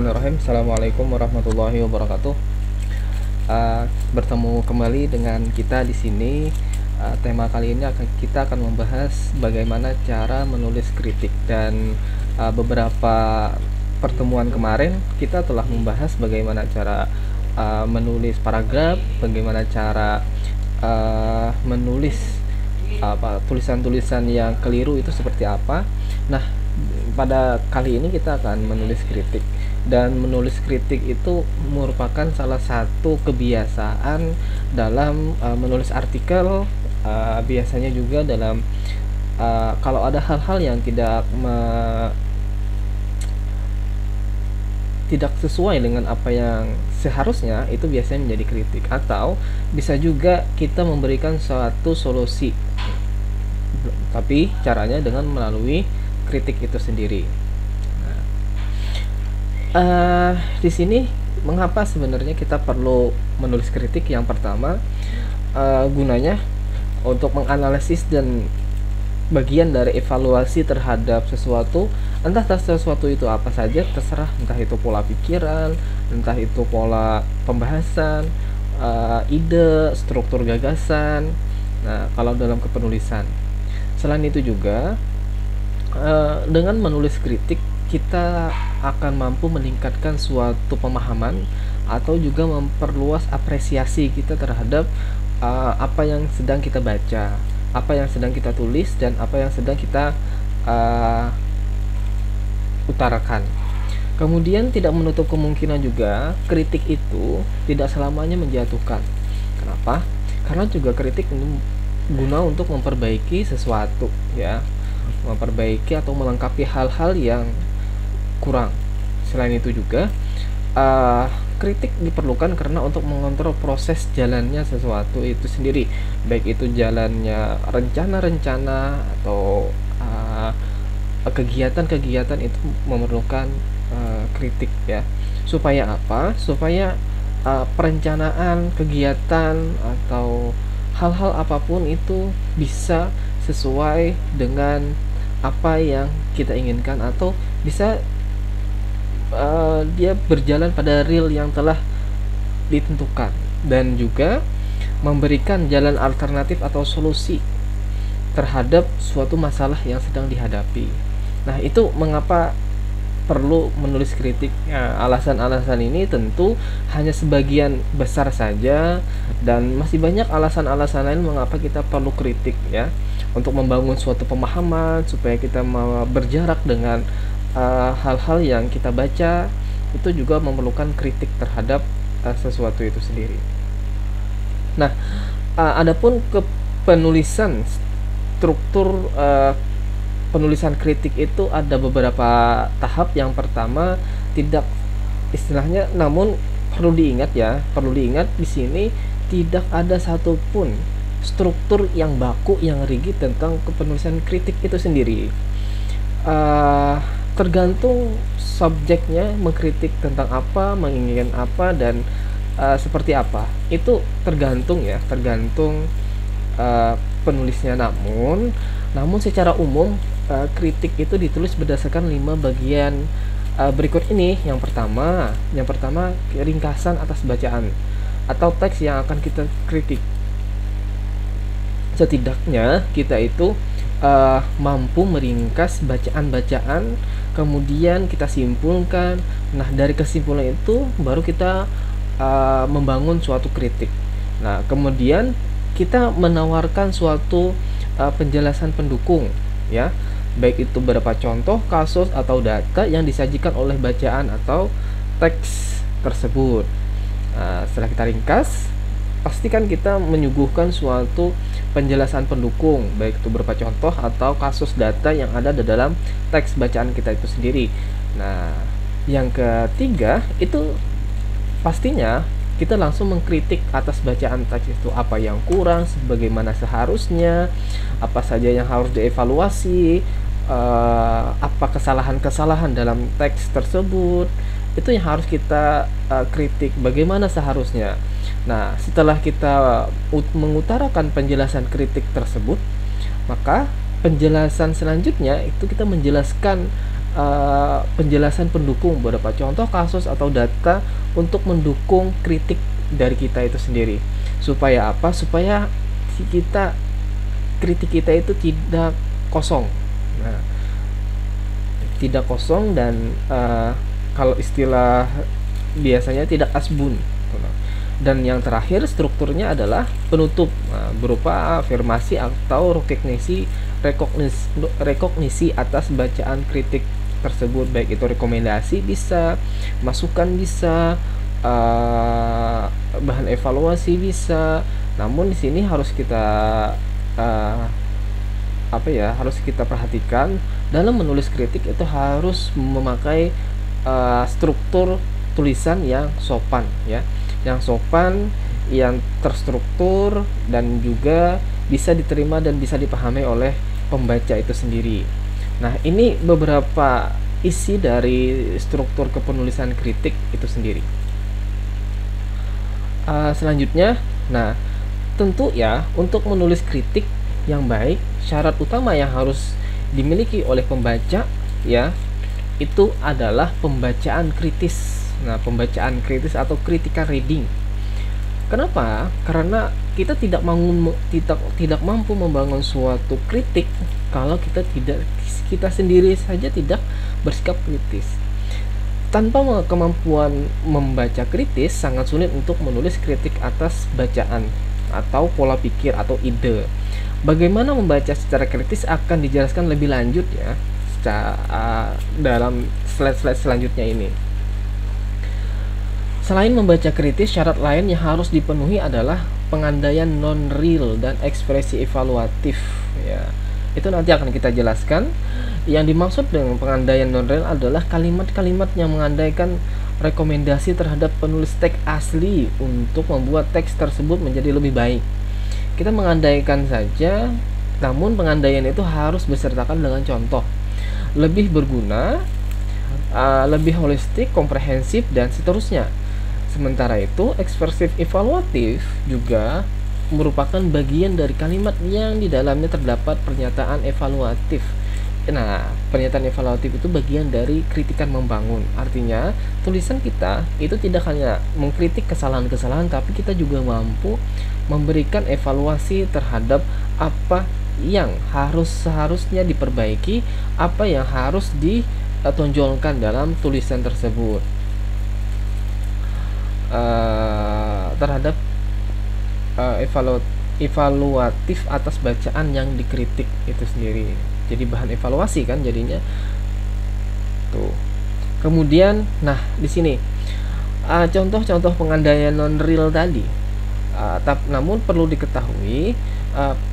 Bismillahirrahmanirrahim. Assalamualaikum warahmatullahi wabarakatuh. Bertemu kembali dengan kita di sini. Tema kali ini kita akan membahas bagaimana cara menulis kritik, dan beberapa pertemuan kemarin kita telah membahas bagaimana cara menulis paragraf, bagaimana cara menulis tulisan-tulisan yang keliru itu seperti apa. Nah, pada kali ini kita akan menulis kritik, dan menulis kritik itu merupakan salah satu kebiasaan dalam menulis artikel, biasanya juga dalam kalau ada hal-hal yang tidak sesuai dengan apa yang seharusnya, itu biasanya menjadi kritik, atau bisa juga kita memberikan suatu solusi, tapi caranya dengan melalui kritik itu sendiri. Di sini mengapa sebenarnya kita perlu menulis kritik? Yang pertama, gunanya untuk menganalisis dan bagian dari evaluasi terhadap sesuatu, entah sesuatu itu apa saja, terserah, entah itu pola pikiran, entah itu pola pembahasan, ide, struktur gagasan. Nah, kalau dalam kepenulisan, selain itu juga dengan menulis kritik kita akan mampu meningkatkan suatu pemahaman atau juga memperluas apresiasi kita terhadap apa yang sedang kita baca, apa yang sedang kita tulis, dan apa yang sedang kita utarakan. Kemudian tidak menutup kemungkinan juga kritik itu tidak selamanya menjatuhkan. Kenapa? Karena juga kritik guna untuk memperbaiki sesuatu, ya, memperbaiki atau melengkapi hal-hal yang kurang. Selain itu juga kritik diperlukan karena untuk mengontrol proses jalannya sesuatu itu sendiri, baik itu jalannya rencana-rencana atau kegiatan-kegiatan, itu memerlukan kritik, ya. Supaya apa? Supaya perencanaan kegiatan atau hal-hal apapun itu bisa sesuai dengan apa yang kita inginkan, atau bisa dia berjalan pada real yang telah ditentukan, dan juga memberikan jalan alternatif atau solusi terhadap suatu masalah yang sedang dihadapi. Nah, itu mengapa perlu menulis kritik. Alasan-alasan ini tentu hanya sebagian besar saja, dan masih banyak alasan-alasan lain mengapa kita perlu kritik, ya, untuk membangun suatu pemahaman supaya kita mau berjarak dengan hal-hal yang kita baca. Itu juga memerlukan kritik terhadap sesuatu itu sendiri. Nah, adapun penulisan, struktur penulisan kritik itu ada beberapa tahap. Yang pertama, tidak istilahnya, namun perlu diingat, ya, perlu diingat di sini tidak ada satupun struktur yang baku, yang rigid tentang kepenulisan kritik itu sendiri. Tergantung subjeknya mengkritik tentang apa, menginginkan apa, dan seperti apa. Itu tergantung, ya, tergantung penulisnya. Namun secara umum kritik itu ditulis berdasarkan 5 bagian berikut ini. Yang pertama ringkasan atas bacaan atau teks yang akan kita kritik. Setidaknya kita itu mampu meringkas bacaan-bacaan, kemudian kita simpulkan. Nah, dari kesimpulan itu baru kita membangun suatu kritik. Nah, kemudian kita menawarkan suatu penjelasan pendukung, ya, baik itu berupa contoh, kasus, atau data yang disajikan oleh bacaan atau teks tersebut. Setelah kita ringkas, pastikan kita menyuguhkan suatu penjelasan pendukung, baik itu berupa contoh atau kasus data yang ada di dalam teks bacaan kita itu sendiri. Nah, yang ketiga itu pastinya kita langsung mengkritik atas bacaan teks itu, apa yang kurang, sebagaimana seharusnya, apa saja yang harus dievaluasi, apa kesalahan-kesalahan dalam teks tersebut. Itu yang harus kita kritik, bagaimana seharusnya. Nah, setelah kita mengutarakan penjelasan kritik tersebut, maka penjelasan selanjutnya itu kita menjelaskan penjelasan pendukung, beberapa contoh kasus atau data untuk mendukung kritik dari kita itu sendiri. Supaya apa? Supaya kritik kita itu tidak kosong. Nah, tidak kosong dan kalau istilah biasanya tidak asbun. Dan yang terakhir strukturnya adalah penutup, berupa afirmasi atau rekognisi atas bacaan kritik tersebut, baik itu rekomendasi bisa, masukan bisa, bahan evaluasi bisa. Namun di sini harus kita harus kita perhatikan dalam menulis kritik itu harus memakai struktur tulisan yang sopan, ya, yang sopan, yang terstruktur, dan juga bisa diterima dan bisa dipahami oleh pembaca itu sendiri. Nah, ini beberapa isi dari struktur kepenulisan kritik itu sendiri. Selanjutnya, nah, tentu ya, untuk menulis kritik yang baik, syarat utama yang harus dimiliki oleh pembaca, ya, itu adalah pembacaan kritis. Nah, pembacaan kritis atau critical reading. Kenapa? Karena kita tidak mampu membangun suatu kritik kalau kita sendiri saja tidak bersikap kritis. Tanpa kemampuan membaca kritis, sangat sulit untuk menulis kritik atas bacaan atau pola pikir atau ide. Bagaimana membaca secara kritis akan dijelaskan lebih lanjut, ya, dalam slide-slide selanjutnya ini. Selain membaca kritis, syarat lain yang harus dipenuhi adalah pengandaian non-real dan ekspresi evaluatif, ya. Itu nanti akan kita jelaskan. Yang dimaksud dengan pengandaian non-real adalah kalimat-kalimat yang mengandaikan rekomendasi terhadap penulis teks asli untuk membuat teks tersebut menjadi lebih baik. Kita mengandaikan saja, namun pengandaian itu harus besertakan dengan contoh. Lebih berguna, lebih holistik, komprehensif, dan seterusnya. Sementara itu, ekspresif evaluatif juga merupakan bagian dari kalimat yang di dalamnya terdapat pernyataan evaluatif. Nah, pernyataan evaluatif itu bagian dari kritikan membangun. Artinya, tulisan kita itu tidak hanya mengkritik kesalahan-kesalahan, tapi kita juga mampu memberikan evaluasi terhadap apa yang seharusnya diperbaiki, apa yang harus ditonjolkan dalam tulisan tersebut. Terhadap evaluatif atas bacaan yang dikritik itu sendiri. Jadi bahan evaluasi kan jadinya tuh. Kemudian, nah, di sini contoh-contoh pengandaian non-real tadi. Namun perlu diketahui,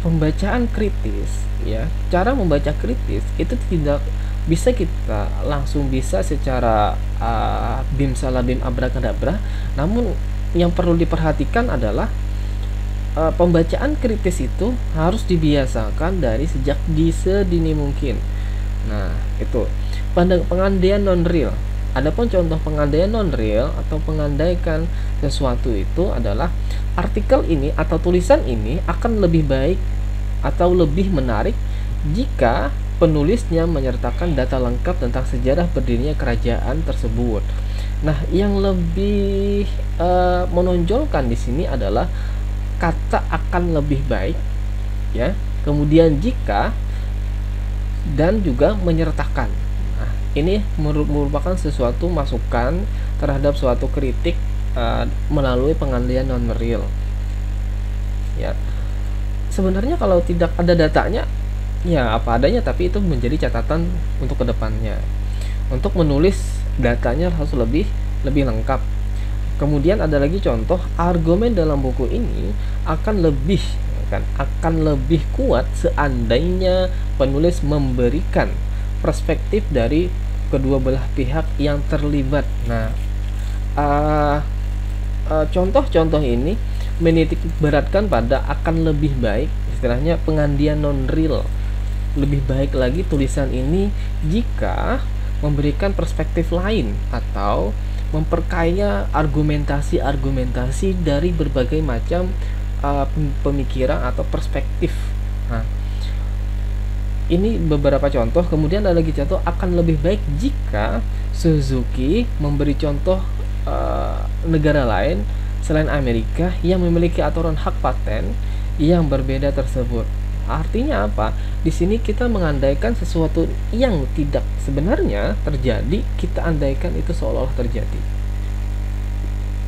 pembacaan kritis, ya, cara membaca kritis itu tidak bisa kita langsung bisa secara bim salah bim abrakadabra. Namun yang perlu diperhatikan adalah pembacaan kritis itu harus dibiasakan dari sejak sedini mungkin. Nah, itu pengandaian non-real. Adapun contoh pengandaian non-real atau pengandaikan sesuatu itu adalah artikel ini atau tulisan ini akan lebih baik atau lebih menarik jika penulisnya menyertakan data lengkap tentang sejarah berdirinya kerajaan tersebut. Nah, yang lebih menonjolkan di sini adalah kata akan lebih baik, ya. Kemudian jika, dan juga menyertakan. Nah, ini merupakan sesuatu masukan terhadap suatu kritik melalui pengandaian non-real. Ya. Sebenarnya kalau tidak ada datanya, ya apa adanya, tapi itu menjadi catatan untuk kedepannya. Untuk menulis datanya harus lebih lengkap. Kemudian ada lagi contoh argumen dalam buku ini akan lebih kuat seandainya penulis memberikan perspektif dari kedua belah pihak yang terlibat. Nah, contoh-contoh ini menitik beratkan pada akan lebih baik, istilahnya pengandaian non-real. Lebih baik lagi tulisan ini jika memberikan perspektif lain atau memperkaya argumentasi dari berbagai macam pemikiran atau perspektif. Nah, Ini beberapa contoh, kemudian ada lagi contoh, akan lebih baik jika Suzuki memberi contoh negara lain selain Amerika yang memiliki aturan hak paten yang berbeda tersebut. Artinya apa? Di sini kita mengandaikan sesuatu yang tidak sebenarnya terjadi, kita andaikan itu seolah-olah terjadi.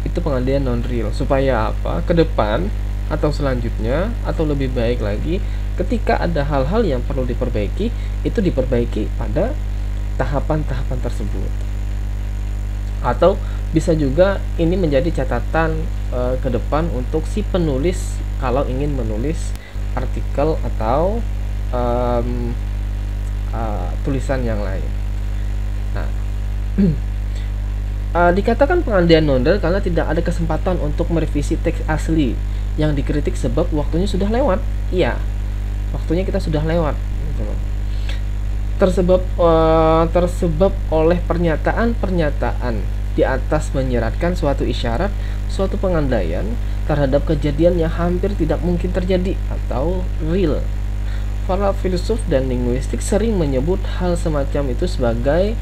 Itu pengandaian non real. Supaya apa? Ke depan atau selanjutnya atau lebih baik lagi, ketika ada hal-hal yang perlu diperbaiki, itu diperbaiki pada tahapan-tahapan tersebut. Atau bisa juga ini menjadi catatan ke depan untuk si penulis kalau ingin menulis artikel atau tulisan yang lain. Nah, dikatakan pengandaian non-real karena tidak ada kesempatan untuk merevisi teks asli yang dikritik sebab waktunya sudah lewat. Iya, waktunya kita sudah lewat. Tersebab oleh pernyataan-pernyataan di atas menyeratkan suatu isyarat, suatu pengandaian terhadap kejadian yang hampir tidak mungkin terjadi atau real. Para filsuf dan linguistik sering menyebut hal semacam itu sebagai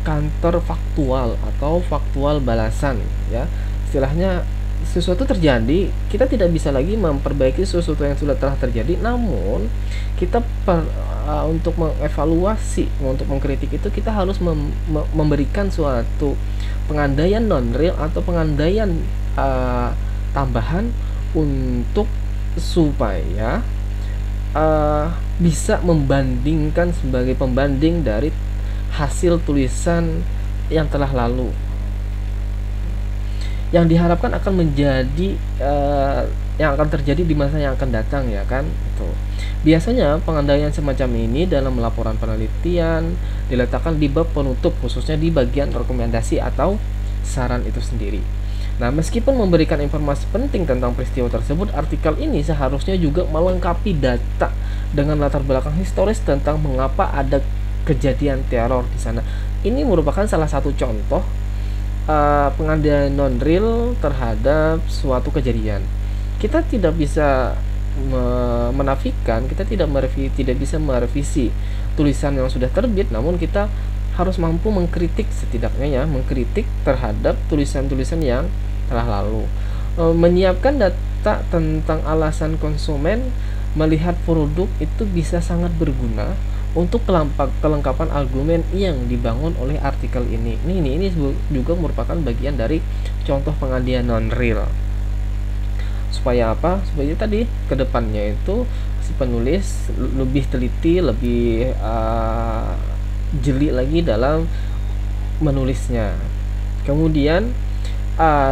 counterfaktual atau faktual balasan, ya. Istilahnya sesuatu terjadi, kita tidak bisa lagi memperbaiki sesuatu yang sudah telah terjadi, namun kita untuk mengevaluasi, untuk mengkritik itu kita harus memberikan suatu pengandaian non real atau pengandaian tambahan untuk supaya bisa membandingkan sebagai pembanding dari hasil tulisan yang telah lalu, yang diharapkan akan menjadi yang akan terjadi di masa yang akan datang, ya kan. Itu biasanya pengandaian semacam ini dalam laporan penelitian diletakkan di bab penutup, khususnya di bagian rekomendasi atau saran itu sendiri. Nah, meskipun memberikan informasi penting tentang peristiwa tersebut, artikel ini seharusnya juga melengkapi data dengan latar belakang historis tentang mengapa ada kejadian teror di sana. Ini merupakan salah satu contoh pengandaian non real terhadap suatu kejadian. Kita tidak bisa menafikan, kita tidak bisa merevisi tulisan yang sudah terbit, namun kita harus mampu mengkritik, setidaknya ya, mengkritik terhadap tulisan-tulisan yang telah lalu. Menyiapkan data tentang alasan konsumen melihat produk itu bisa sangat berguna untuk kelengkapan argumen yang dibangun oleh artikel ini. Ini juga merupakan bagian dari contoh pengandaian non real. Supaya apa? Supaya tadi kedepannya itu si penulis lebih teliti, lebih jeli lagi dalam menulisnya. Kemudian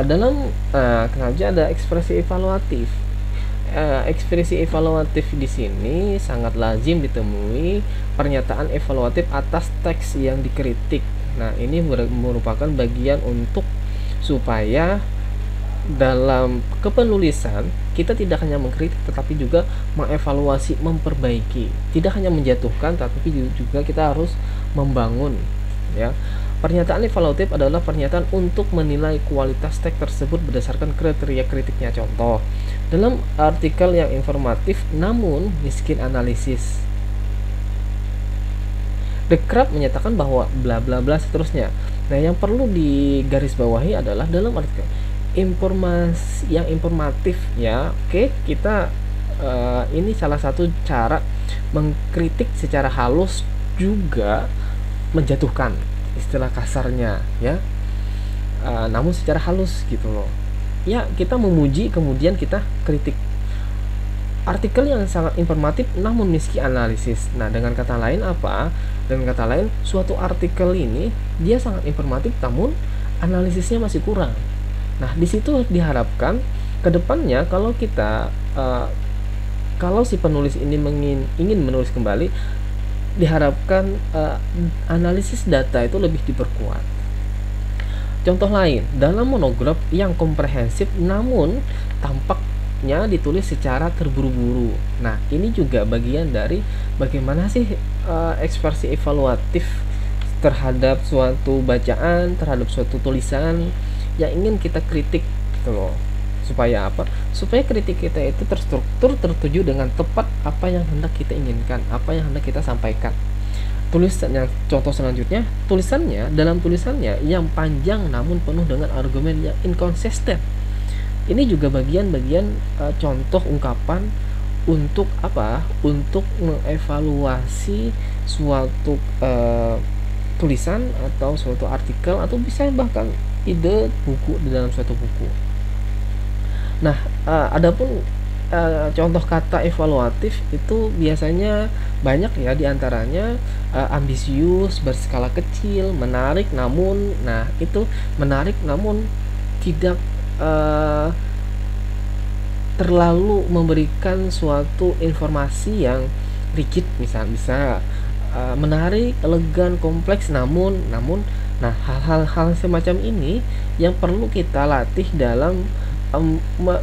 dalam sengaja ada ekspresi evaluatif. Ekspresi evaluatif di sini sangat lazim ditemui pernyataan evaluatif atas teks yang dikritik. Nah, ini merupakan bagian untuk supaya dalam kepenulisan kita tidak hanya mengkritik tetapi juga mengevaluasi, memperbaiki. Tidak hanya menjatuhkan tetapi juga kita harus membangun, ya. Pernyataan evaluatif adalah pernyataan untuk menilai kualitas teks tersebut berdasarkan kriteria kritiknya. Contoh, dalam artikel yang informatif namun miskin analisis, The Crab menyatakan bahwa bla bla bla seterusnya. Nah, yang perlu digarisbawahi adalah dalam artikel informasi yang informatif, ya. Oke, kita ini salah satu cara mengkritik secara halus juga menjatuhkan, istilah kasarnya, ya. Namun secara halus gitu loh, ya. Kita memuji kemudian kita kritik. Artikel yang sangat informatif namun miskin analisis. Nah, dengan kata lain apa? Dengan kata lain, suatu artikel ini dia sangat informatif namun analisisnya masih kurang. Nah, di situ diharapkan kedepannya kalau kita kalau si penulis ini ingin menulis kembali, diharapkan analisis data itu lebih diperkuat. Contoh lain, dalam monograf yang komprehensif namun tampaknya ditulis secara terburu-buru. Nah, ini juga bagian dari bagaimana sih ekspresi evaluatif terhadap suatu bacaan, terhadap suatu tulisan yang ingin kita kritik gitu loh. Supaya apa? Supaya kritik kita itu terstruktur, tertuju dengan tepat apa yang hendak kita inginkan, apa yang hendak kita sampaikan. Tulisan yang contoh selanjutnya, dalam tulisannya yang panjang namun penuh dengan argumen yang inkonsisten. Ini juga bagian-bagian contoh ungkapan untuk apa? Untuk mengevaluasi suatu tulisan atau suatu artikel, atau bisa bahkan ide buku di dalam suatu buku. Nah, adapun contoh kata evaluatif itu biasanya banyak ya, diantaranya ambisius, berskala kecil, menarik namun, nah itu menarik namun tidak terlalu memberikan suatu informasi yang rigid, bisa menarik, elegan, kompleks, namun nah hal-hal semacam ini yang perlu kita latih dalam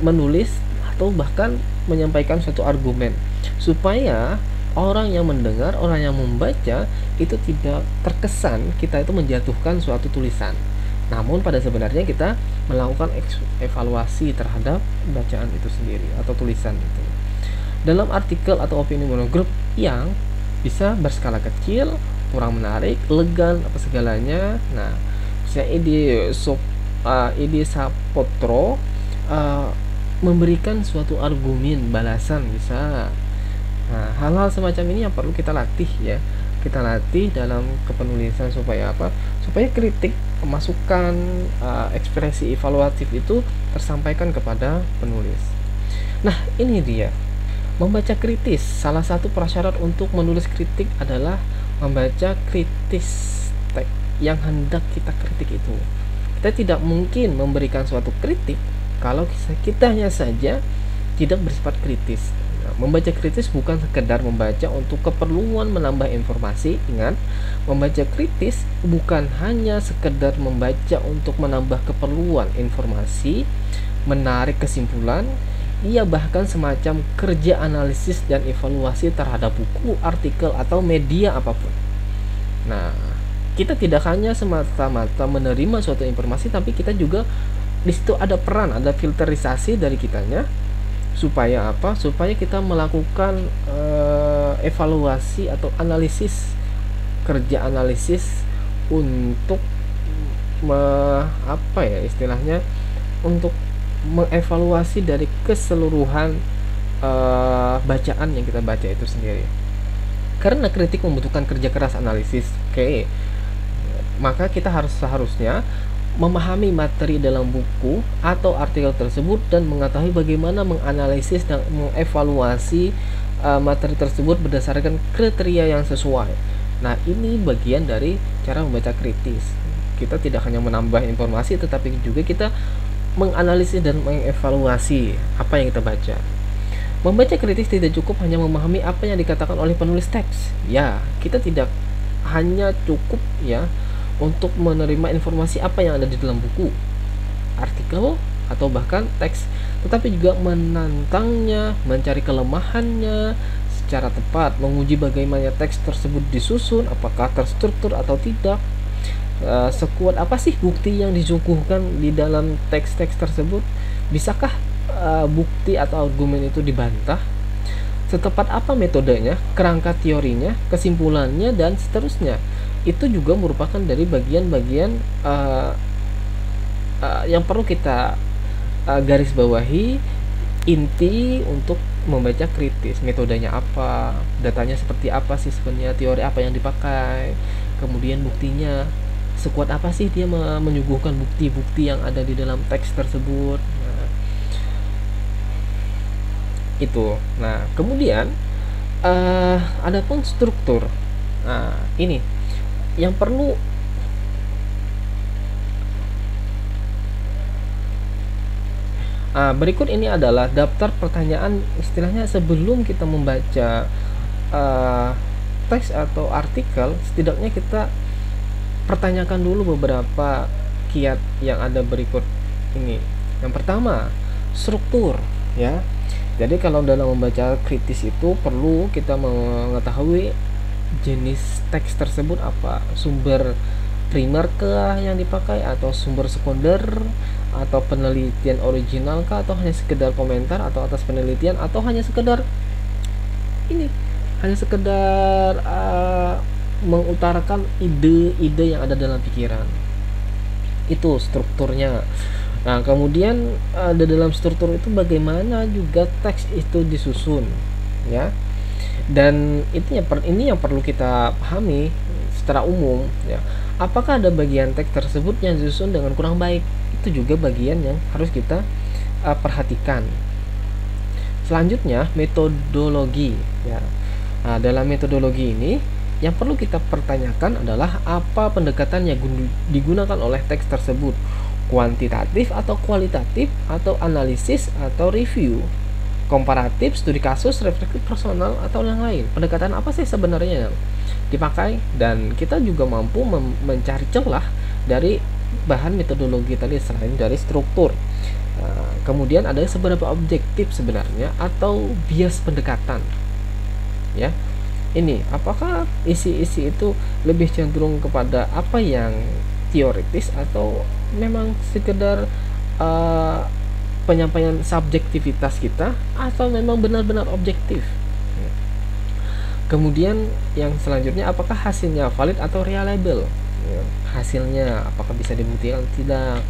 menulis atau bahkan menyampaikan suatu argumen, supaya orang yang mendengar, orang yang membaca itu tidak terkesan kita itu menjatuhkan suatu tulisan, namun pada sebenarnya kita melakukan evaluasi terhadap bacaan itu sendiri atau tulisan itu. Dalam artikel atau opini monogrup yang bisa berskala kecil, kurang menarik, elegan, apa segalanya, nah saya ide Sapotro memberikan suatu argumen balasan bisa. Nah, hal-hal semacam ini yang perlu kita latih ya. Kita latih dalam kepenulisan supaya apa? Supaya kritik, masukan, ekspresi evaluatif itu tersampaikan kepada penulis. Nah, ini dia. Membaca kritis. Salah satu prasyarat untuk menulis kritik adalah membaca kritis teks yang hendak kita kritik itu. Kita tidak mungkin memberikan suatu kritik kalau kita hanya saja tidak bersifat kritis. Membaca kritis bukan sekedar membaca untuk keperluan menambah informasi. Ingat, membaca kritis bukan hanya sekedar membaca untuk menambah keperluan informasi, menarik kesimpulan. Ia bahkan semacam kerja analisis dan evaluasi terhadap buku, artikel, atau media apapun. Nah, kita tidak hanya semata-mata menerima suatu informasi, tapi kita juga di situ ada peran, ada filterisasi dari kitanya. Supaya apa? Supaya kita melakukan evaluasi atau analisis, kerja analisis untuk apa ya istilahnya, untuk mengevaluasi dari keseluruhan bacaan yang kita baca itu sendiri. Karena kritik membutuhkan kerja keras analisis, maka kita seharusnya memahami materi dalam buku atau artikel tersebut dan mengetahui bagaimana menganalisis dan mengevaluasi materi tersebut berdasarkan kriteria yang sesuai. Nah, ini bagian dari cara membaca kritis. Kita tidak hanya menambah informasi, tetapi juga kita menganalisis dan mengevaluasi apa yang kita baca. Membaca kritis tidak cukup hanya memahami apa yang dikatakan oleh penulis teks. Ya, kita tidak hanya cukup ya untuk menerima informasi apa yang ada di dalam buku, artikel, atau bahkan teks, tetapi juga menantangnya, mencari kelemahannya secara tepat, menguji bagaimana teks tersebut disusun, apakah terstruktur atau tidak, sekuat apa sih bukti yang disuguhkan di dalam teks-teks tersebut, bisakah bukti atau argumen itu dibantah, setepat apa metodenya, kerangka teorinya, kesimpulannya, dan seterusnya. Itu juga merupakan dari bagian-bagian yang perlu kita garis bawahi, inti untuk membaca kritis. Metodenya apa, datanya seperti apa sih sebenarnya, teori apa yang dipakai, kemudian buktinya sekuat apa sih dia menyuguhkan bukti-bukti yang ada di dalam teks tersebut. Nah, itu. Nah, kemudian adapun struktur. Nah, ini yang perlu berikut ini adalah daftar pertanyaan istilahnya sebelum kita membaca teks atau artikel. Setidaknya kita pertanyakan dulu beberapa kiat yang ada berikut ini. Yang pertama, struktur ya. Jadi kalau dalam membaca kritis itu perlu kita mengetahui jenis teks tersebut apa, sumber primer kah yang dipakai atau sumber sekunder atau penelitian original kah, atau hanya sekedar komentar atau atas penelitian, atau hanya sekedar ini, hanya sekedar mengutarakan ide-ide yang ada dalam pikiran. Itu strukturnya. Nah, kemudian di dalam struktur itu bagaimana juga teks itu disusun, ya. Dan ini yang perlu kita pahami secara umum, ya. Apakah ada bagian teks tersebut yang disusun dengan kurang baik? Itu juga bagian yang harus kita perhatikan. Selanjutnya, metodologi, ya. Nah, dalam metodologi ini yang perlu kita pertanyakan adalah apa pendekatan yang digunakan oleh teks tersebut, kuantitatif atau kualitatif, atau analisis atau review, komparatif, studi kasus, refleksi personal, atau yang lain. Pendekatan apa sih sebenarnya yang dipakai, dan kita juga mampu mencari celah dari bahan metodologi tadi selain dari struktur. Kemudian ada seberapa objektif sebenarnya atau bias pendekatan, ya. Ini apakah isi-isi itu lebih cenderung kepada apa yang teoritis atau memang sekedar penyampaian subjektivitas kita, atau memang benar-benar objektif. Kemudian yang selanjutnya, apakah hasilnya valid atau reliable, hasilnya apakah bisa dibuktikan tidak,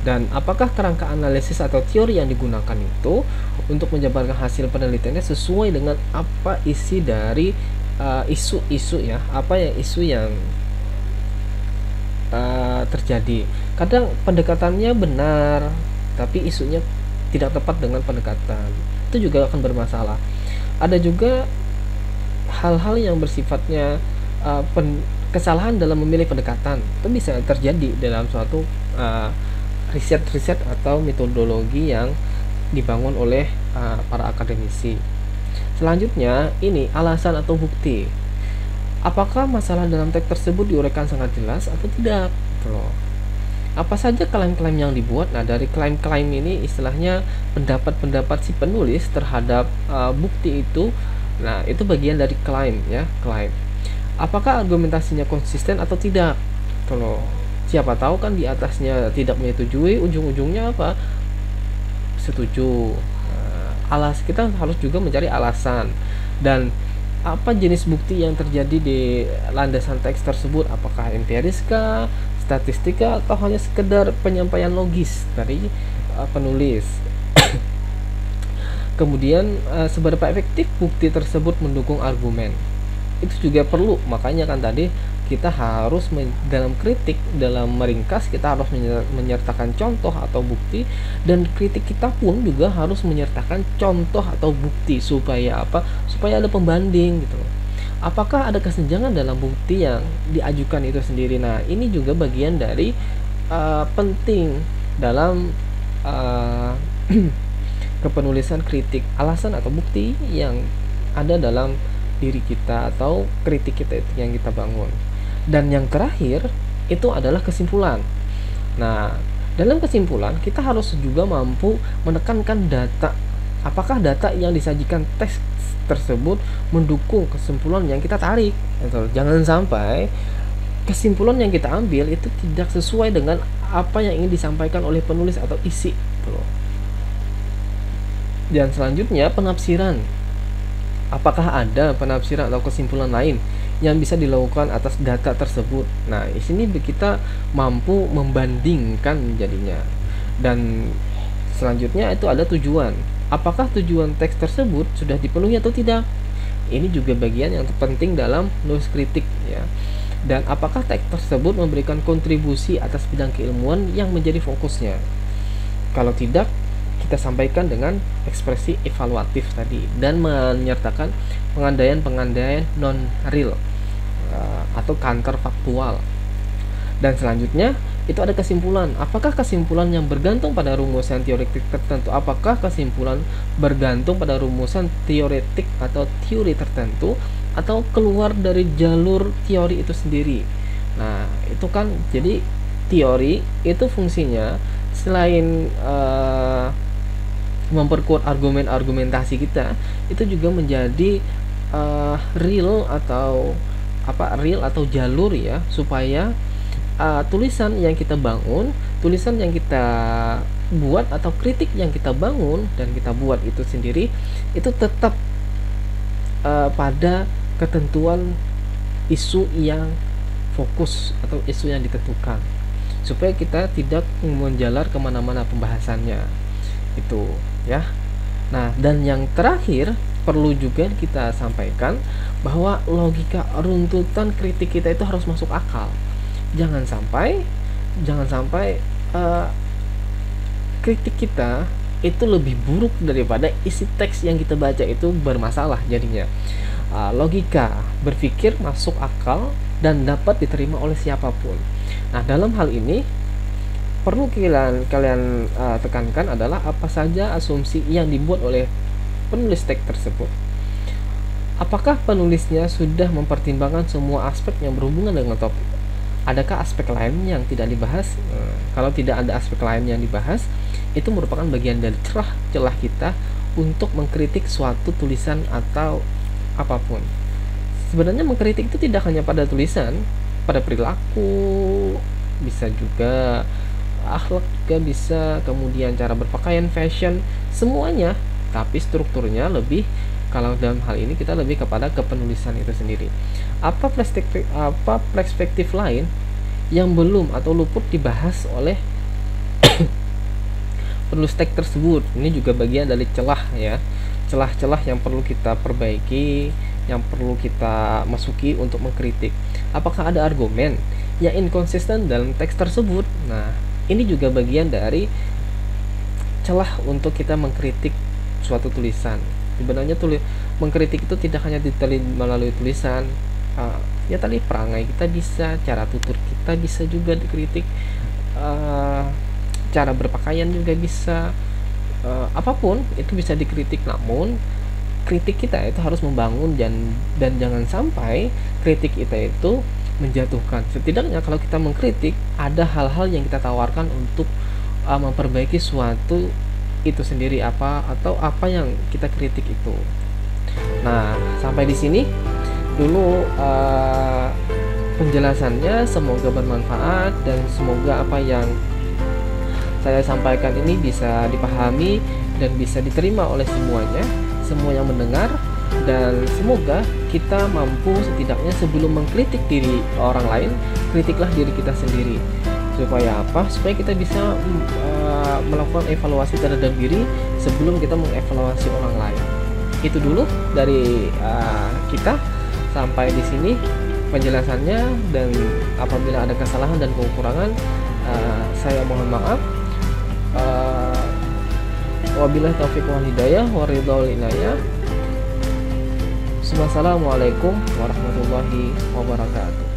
dan apakah kerangka analisis atau teori yang digunakan itu untuk menjabarkan hasil penelitiannya sesuai dengan apa isi dari isu-isu, ya, apa yang isu yang terjadi. Kadang pendekatannya benar tapi isunya tidak tepat dengan pendekatan, itu juga akan bermasalah. Ada juga hal-hal yang bersifatnya kesalahan dalam memilih pendekatan, itu bisa terjadi dalam suatu riset-riset atau metodologi yang dibangun oleh para akademisi. Selanjutnya, ini alasan atau bukti. Apakah masalah dalam teks tersebut diuraikan sangat jelas atau tidak? Apa saja klaim-klaim yang dibuat? Nah, dari klaim-klaim ini istilahnya pendapat-pendapat si penulis terhadap bukti itu. Nah, itu bagian dari klaim, ya, klaim. Apakah argumentasinya konsisten atau tidak? Kalau siapa tahu kan di atasnya tidak menyetujui, ujung-ujungnya apa? Setuju. Kita harus juga mencari alasan, dan apa jenis bukti yang terjadi di landasan teks tersebut, apakah empiris kah, statistika, atau hanya sekedar penyampaian logis dari penulis. Kemudian seberapa efektif bukti tersebut mendukung argumen, itu juga perlu. Makanya kan tadi kita harus dalam kritik, dalam meringkas, kita harus menyertakan contoh atau bukti, dan kritik kita pun juga harus menyertakan contoh atau bukti supaya apa? Supaya ada pembanding gitu loh. Apakah ada kesenjangan dalam bukti yang diajukan itu sendiri? Nah, ini juga bagian dari penting dalam kepenulisan kritik, alasan atau bukti yang ada dalam diri kita atau kritik kita itu yang kita bangun. Dan yang terakhir itu adalah kesimpulan. Nah, dalam kesimpulan kita harus juga mampu menekankan data. Apakah data yang disajikan teks tersebut mendukung kesimpulan yang kita tarik? Jangan sampai kesimpulan yang kita ambil itu tidak sesuai dengan apa yang ingin disampaikan oleh penulis atau isi. Dan selanjutnya, penafsiran. Apakah ada penafsiran atau kesimpulan lain yang bisa dilakukan atas data tersebut? Nah, di sini kita mampu membandingkan jadinya. Dan selanjutnya itu ada tujuan. Apakah tujuan teks tersebut sudah dipenuhi atau tidak? Ini juga bagian yang terpenting dalam nulis kritik, ya. Dan apakah teks tersebut memberikan kontribusi atas bidang keilmuan yang menjadi fokusnya? Kalau tidak, kita sampaikan dengan ekspresi evaluatif tadi, dan menyertakan pengandaian-pengandaian non-real atau counterfaktual. Dan selanjutnya itu ada kesimpulan. Apakah kesimpulan yang bergantung pada rumusan teoretik tertentu? Apakah kesimpulan bergantung pada rumusan teoretik atau teori tertentu, atau keluar dari jalur teori itu sendiri? Nah, itu kan jadi teori itu fungsinya selain memperkuat argumentasi kita, itu juga menjadi real atau jalur, ya, supaya tulisan yang kita bangun, tulisan yang kita buat atau kritik yang kita bangun dan kita buat itu sendiri itu tetap pada ketentuan isu yang fokus atau isu yang ditentukan, supaya kita tidak menjalar kemana-mana pembahasannya itu ya. Nah, dan yang terakhir perlu juga kita sampaikan bahwa logika runtutan kritik kita itu harus masuk akal. Jangan sampai kritik kita itu lebih buruk daripada isi teks yang kita baca itu bermasalah jadinya. Logika berpikir masuk akal dan dapat diterima oleh siapapun. Nah, dalam hal ini perlu kalian tekankan adalah apa saja asumsi yang dibuat oleh penulis teks tersebut. Apakah penulisnya sudah mempertimbangkan semua aspek yang berhubungan dengan topik? Adakah aspek lain yang tidak dibahas? Kalau tidak ada aspek lain yang dibahas, itu merupakan bagian dari celah kita untuk mengkritik suatu tulisan atau apapun. Sebenarnya mengkritik itu tidak hanya pada tulisan, pada perilaku, bisa juga akhlak juga bisa, kemudian cara berpakaian, fashion, semuanya. Tapi strukturnya lebih, kalau dalam hal ini kita lebih kepada kepenulisan itu sendiri. Apa perspektif lain yang belum atau luput dibahas oleh penulis teks tersebut? Ini juga bagian dari celah ya, celah-celah yang perlu kita perbaiki, yang perlu kita masuki untuk mengkritik. Apakah ada argumen yang inkonsisten dalam teks tersebut? Nah, ini juga bagian dari celah untuk kita mengkritik suatu tulisan. Sebenarnya mengkritik itu tidak hanya melalui tulisan, ya tadi perangai kita bisa, cara tutur kita bisa juga dikritik, cara berpakaian juga bisa, apapun itu bisa dikritik. Namun kritik kita itu harus membangun dan jangan sampai kritik kita itu menjatuhkan. Setidaknya kalau kita mengkritik, ada hal-hal yang kita tawarkan untuk memperbaiki suatu itu sendiri, apa yang kita kritik itu. Nah, sampai di sini dulu penjelasannya. Semoga bermanfaat dan semoga apa yang saya sampaikan ini bisa dipahami dan bisa diterima oleh semuanya, semua yang mendengar. Dan semoga kita mampu setidaknya sebelum mengkritik diri orang lain, kritiklah diri kita sendiri. Supaya apa? Supaya kita bisa melakukan evaluasi terhadap diri sebelum kita mengevaluasi orang lain. Itu dulu dari kita. Sampai di sini penjelasannya, dan apabila ada kesalahan dan kekurangan, saya mohon maaf. Wabillahi taufiq wal hidayah wa ridha wal inayah. Wassalamualaikum warahmatullahi wabarakatuh.